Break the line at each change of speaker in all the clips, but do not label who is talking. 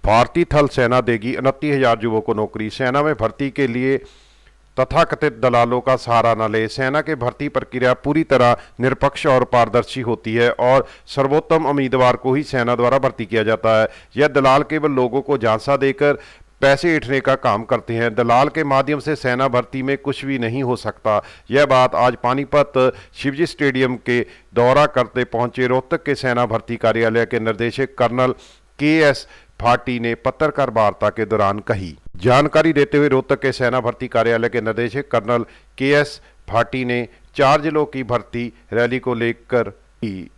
भारतीय थल सेना देगी 29,000 युवकों को नौकरी। सेना में भर्ती के लिए तथाकथित दलालों का सहारा न ले। सेना के भर्ती प्रक्रिया पूरी तरह निष्पक्ष और पारदर्शी होती है और सर्वोत्तम उम्मीदवार को ही सेना द्वारा भर्ती किया जाता है। यह दलाल केवल लोगों को झांसा देकर पैसे ऐंठने का काम करते हैं। दलाल के माध्यम से सेना भर्ती में कुछ भी नहीं हो सकता। यह बात आज पानीपत शिवजी स्टेडियम के दौरा करते पहुंचे रोहतक के सेना भर्ती कार्यालय के निर्देशक कर्नल KS भाटी ने पत्रकार वार्ता के दौरान कही। जानकारी देते हुए रोहतक के सेना भर्ती कार्यालय के निर्देशक कर्नल KS भाटी ने 4 जिलों की भर्ती रैली को लेकर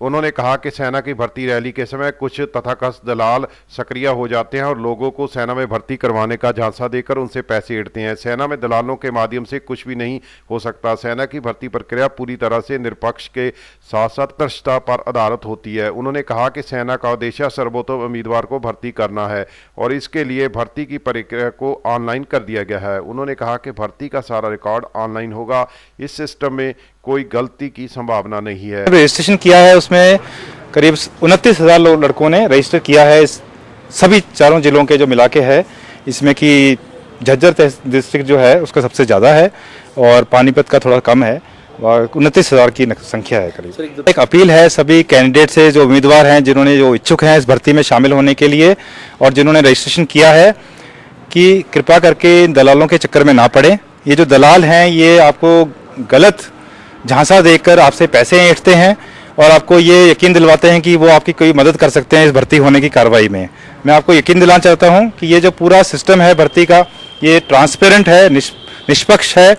उन्होंने कहा कि सेना की भर्ती रैली के समय कुछ तथाकथित दलाल सक्रिय हो जाते हैं और लोगों को सेना में भर्ती करवाने का झांसा देकर उनसे पैसे ऐंठते हैं। सेना में दलालों के माध्यम से कुछ भी नहीं हो सकता। सेना की भर्ती प्रक्रिया पूरी तरह से निष्पक्ष के साथ साथ पारदर्शिता पर आधारित होती है। उन्होंने कहा कि सेना का उद्देश्य सर्वोत्तम उम्मीदवार को भर्ती करना है और इसके लिए भर्ती की प्रक्रिया को ऑनलाइन कर दिया गया है। उन्होंने कहा कि भर्ती का सारा रिकॉर्ड ऑनलाइन होगा। इस सिस्टम में कोई गलती की संभावना नहीं है।
रजिस्ट्रेशन किया है, उसमें करीब 29,000 लड़कों ने रजिस्टर किया है। सभी 4 जिलों के जो मिला के है, इसमें कि झज्जर डिस्ट्रिक्ट जो है उसका सबसे ज़्यादा है और पानीपत का थोड़ा कम है और 29,000 की संख्या है करीब। एक अपील है सभी कैंडिडेट से, जो उम्मीदवार हैं, जो इच्छुक हैं इस भर्ती में शामिल होने के लिए और जिन्होंने रजिस्ट्रेशन किया है, कि कृपया करके दलालों के चक्कर में ना पड़े। ये जो दलाल हैं ये आपको गलत झांसा देकर आपसे पैसे ऐंठते हैं और आपको ये यकीन दिलवाते हैं कि वो आपकी कोई मदद कर सकते हैं इस भर्ती होने की कार्रवाई में। मैं आपको यकीन दिलाना चाहता हूं कि ये जो पूरा सिस्टम है भर्ती का, ये ट्रांसपेरेंट है, निष्पक्ष है,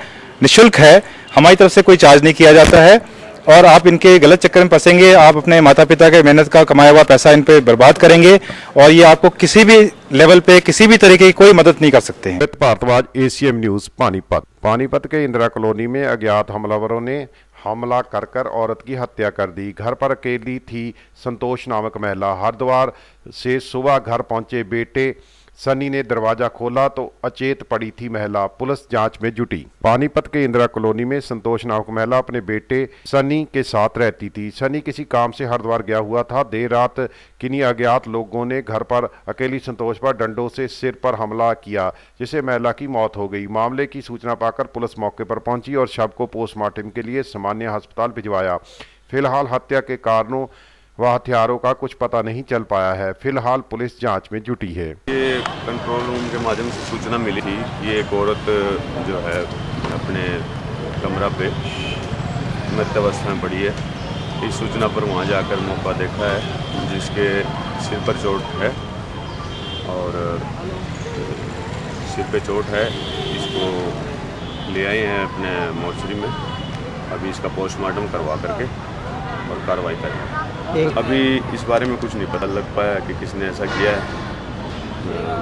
निःशुल्क है। हमारी तरफ से कोई चार्ज नहीं किया जाता है और आप इनके गलत चक्कर में फंसेंगे, आप अपने माता पिता के मेहनत का कमाया हुआ पैसा इन पे बर्बाद करेंगे और ये आपको किसी भी लेवल पे किसी भी तरीके की कोई मदद नहीं कर सकते हैं।
Bharadwaj, ACM news, Panipat. पानीपत के इंदिरा कॉलोनी में अज्ञात हमलावरों ने हमला कर औरत की हत्या कर दी। घर पर अकेली थी संतोष नामक महिला। हरिद्वार से सुबह घर पहुंचे बेटे सनी ने दरवाजा खोला तो अचेत पड़ी थी महिला। पुलिस जांच में जुटी। पानीपत के इंदिरा कॉलोनी में संतोष नामक महिला अपने बेटे सनी के साथ रहती थी। सनी किसी काम से हरिद्वार गया हुआ था। देर रात किन्हीं अज्ञात लोगों ने घर पर अकेली संतोष पर डंडों से सिर पर हमला किया, जिससे महिला की मौत हो गई। मामले की सूचना पाकर पुलिस मौके पर पहुंची और शव को पोस्टमार्टम के लिए सामान्य अस्पताल भिजवाया। फिलहाल हत्या के कारणों व हथियारों का कुछ पता नहीं चल पाया है। फिलहाल पुलिस जांच में जुटी है।
ये कंट्रोल रूम के माध्यम से सूचना मिली थी, ये एक औरत जो है अपने कमरा पे मृत अवस्था में पड़ी है। इस सूचना पर वहाँ जाकर मौका देखा है, जिसके सिर पर चोट है और सिर पे चोट है। इसको ले आए हैं अपने मोर्चरी में। अभी इसका पोस्टमार्टम करवा करके और कार्रवाई करेंगे। अभी इस बारे में कुछ नहीं पता लग पाया कि किसने ऐसा किया है,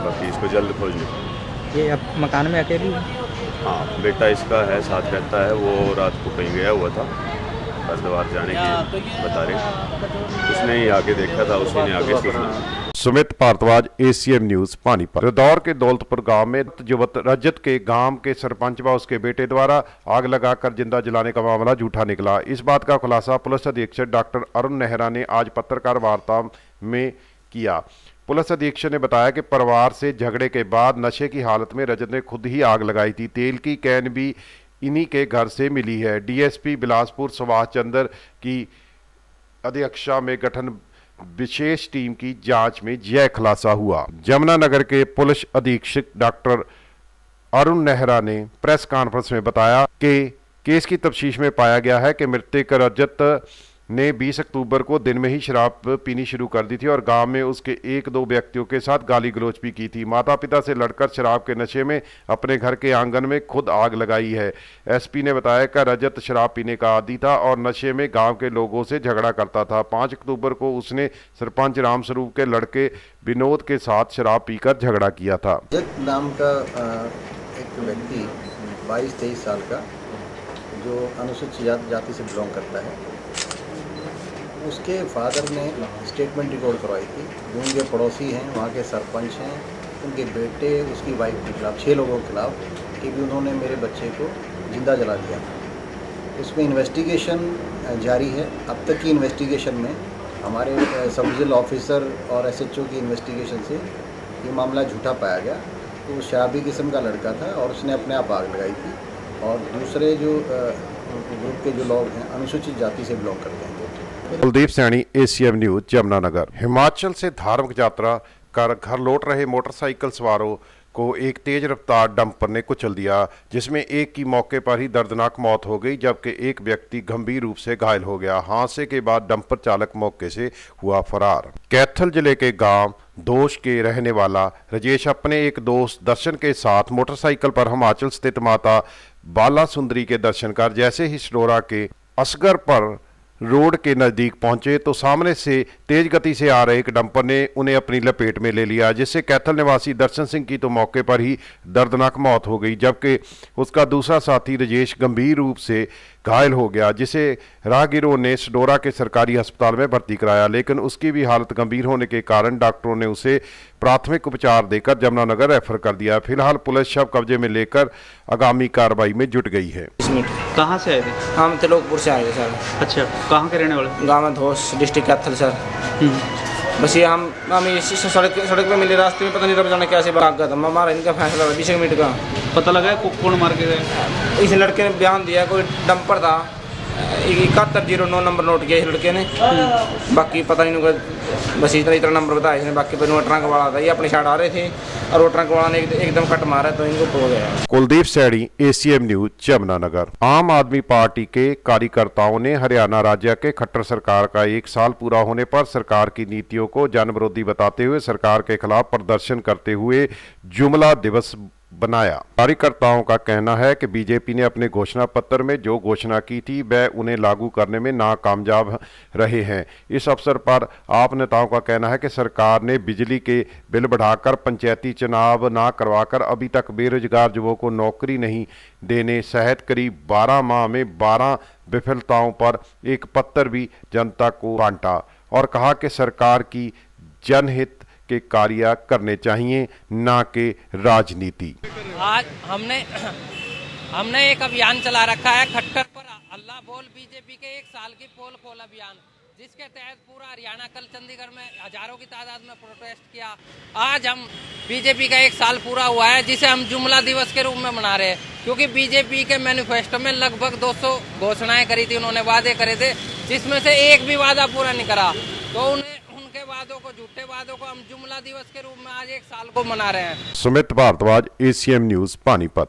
बाकी इसको जल्द खोज नहीं।
ये अब मकान में अकेली है?
हाँ, बेटा इसका है, साथ रहता है। वो रात को कहीं गया हुआ था, हरिद्वार जाने की बता रहे, उसने ही आगे देखा था, उसी ने आगे सूचना।
Sumit Bhardwaj, ACM news, Panipat. रदौर के दौलतपुर गांव में युवक रजत के गांव के सरपंच व उसके बेटे द्वारा आग लगाकर जिंदा जलाने का मामला झूठा निकला। इस बात का खुलासा पुलिस अधीक्षक डॉक्टर अरुण नेहरा ने आज पत्रकार वार्ता में किया। पुलिस अधीक्षक ने बताया कि परिवार से झगड़े के बाद नशे की हालत में रजत ने खुद ही आग लगाई थी। तेल की कैन भी इन्हीं के घर से मिली है। DSP बिलासपुर सुभाष चंद्र की अध्यक्षता में गठन विशेष टीम की जांच में यह खुलासा हुआ। जमुनानगर के पुलिस अधीक्षक डॉक्टर अरुण नेहरा ने प्रेस कॉन्फ्रेंस में बताया कि केस की तफ्तीश में पाया गया है कि मृतक रजत ने 20 अक्टूबर को दिन में ही शराब पीनी शुरू कर दी थी और गांव में उसके 1-2 व्यक्तियों के साथ गाली गलौज भी की थी। माता पिता से लड़कर शराब के नशे में अपने घर के आंगन में खुद आग लगाई है। SP ने बताया कि रजत शराब पीने का आदी था और नशे में गांव के लोगों से झगड़ा करता था। 5 अक्टूबर को उसने सरपंच रामस्वरूप के लड़के विनोद के साथ शराब पीकर झगड़ा किया था।
रजत नाम का एक व्यक्ति 22-23 साल का, जो अनुसूचित जाति से बिलोंग करता है, उसके फादर ने स्टेटमेंट रिकॉर्ड करवाई थी। जो उनके पड़ोसी हैं, वहाँ के सरपंच हैं, उनके बेटे, उसकी वाइफ के खिलाफ, 6 लोगों के खिलाफ, कि भी उन्होंने मेरे बच्चे को जिंदा जला दिया। उसमें इन्वेस्टिगेशन जारी है। अब तक की इन्वेस्टिगेशन में हमारे सब डिविजनल ऑफिसर और SHO की इन्वेस्टिगेशन से ये मामला झूठा पाया गया। तो वो शराबी किस्म का लड़का था और उसने अपने आप आग लगाई थी। और दूसरे जो ग्रुप के जो लोग हैं अनुसूचित जाति से बिलोंग करते हैं।
Kuldeep Saini, ACM news, Yamunanagar. हिमाचल से धार्मिक यात्रा कर घर लौट रहे मोटरसाइकिल सवारों को एक तेज रफ्तार डंपर ने कुचल दिया, जिसमें एक की मौके पर ही दर्दनाक मौत हो गई जबकि एक व्यक्ति गंभीर रूप से घायल हो गया। हादसे के बाद डंपर चालक मौके से हुआ फरार। कैथल जिले के गांव दोष के रहने वाला राजेश अपने एक दोस्त दर्शन के साथ मोटरसाइकिल पर हिमाचल स्थित माता बाला सुंदरी के दर्शन कर जैसे ही सडोरा के असगर पर रोड के नज़दीक पहुंचे तो सामने से तेज गति से आ रहे एक डंपर ने उन्हें अपनी लपेट में ले लिया, जिससे कैथल निवासी दर्शन सिंह की तो मौके पर ही दर्दनाक मौत हो गई जबकि उसका दूसरा साथी राजेश गंभीर रूप से घायल हो गया, जिसे राहगीरों ने सडोरा के सरकारी अस्पताल में भर्ती कराया, लेकिन उसकी भी हालत गंभीर होने के कारण डॉक्टरों ने उसे प्राथमिक उपचार देकर यमुनानगर रेफर कर दिया। फिलहाल पुलिस शव कब्जे में लेकर आगामी कार्रवाई में जुट गई है।
कहाँ से आए थे?
हम त्रिलोकपुर से आए थे सर।
अच्छा, कहाँ के रहने वाले?
गाँव में धोस, डिस्ट्रिक्ट कैथल सर। बस ये हम इसी सड़क पे मिले, रास्ते में पता नहीं रब जाने कैसे भाग गया था। हमारा इनका फैसला 20 मिनट का।
पता लगा है कौन मार के गए?
इस लड़के ने बयान दिया, कोई डंपर था 7109 नंबर नोट किया इस लड़के ने। बाकी पता नहीं उनका, बस इतना नंबर बताया इसने। बाकी पर वो ट्रक वाला था, ये अपनी साइड आ रहे थे और वो ट्रक वाला ने एकदम कट मारा तो इनको हो गया।
Kuldeep Saini, ACM news, Yamunanagar. आम आदमी पार्टी के कार्यकर्ताओं ने हरियाणा राज्य के खट्टर सरकार का 1 साल पूरा होने पर सरकार की नीतियों को जनविरोधी बताते हुए सरकार के खिलाफ प्रदर्शन करते हुए जुमला दिवस बनाया। कार्यकर्ताओं का कहना है कि बीजेपी ने अपने घोषणा पत्र में जो घोषणा की थी वह उन्हें लागू करने में नाकामयाब रहे हैं। इस अवसर पर आप नेताओं का कहना है कि सरकार ने बिजली के बिल बढ़ाकर, पंचायती चुनाव ना करवाकर अभी तक बेरोजगार युवाओं को नौकरी नहीं देने सहित करीब 12 माह में 12 विफलताओं पर एक पत्र भी जनता को बांटा और कहा कि सरकार की जनहित के कार्य करने चाहिए, ना कि राजनीति।
आज हमने एक अभियान चला रखा है खट्टर पर अल्लाह बोल बीजेपी के 1 साल की पोल खोल अभियान, जिसके तहत पूरा हरियाणा, कल चंडीगढ़ में हजारों की तादाद में प्रोटेस्ट किया। आज हम बीजेपी का 1 साल पूरा हुआ है, जिसे हम जुमला दिवस के रूप में मना रहे हैं, क्योंकि बीजेपी के मैनिफेस्टो में लगभग 200 घोषणाएं करी थी, उन्होंने वादे करे थे, जिसमें से एक भी वादा पूरा नहीं करा। तो उन्हें उनके वादों को, झूठे वादों को हम जुमला दिवस के रूप में आज 1 साल को मना रहे हैं।
Sumit Bhardwaj, ACM news, Panipat.